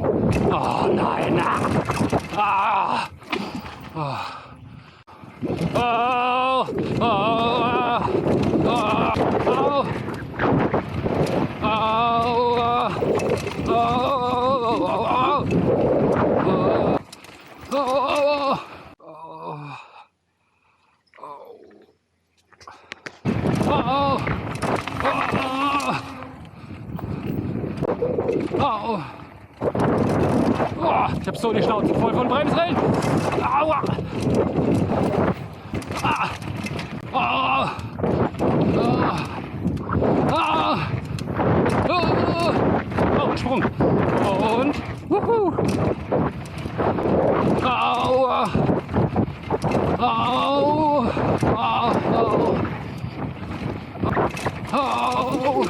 Oh nein! Ah! Ah! Oh! Oh! Oh! Oh! Ich hab so die Schnauze voll von Bremsrillen. Aua! Ah! Oh! Oh, Sprung. Und wuhu. Aua. Au. Au. Au.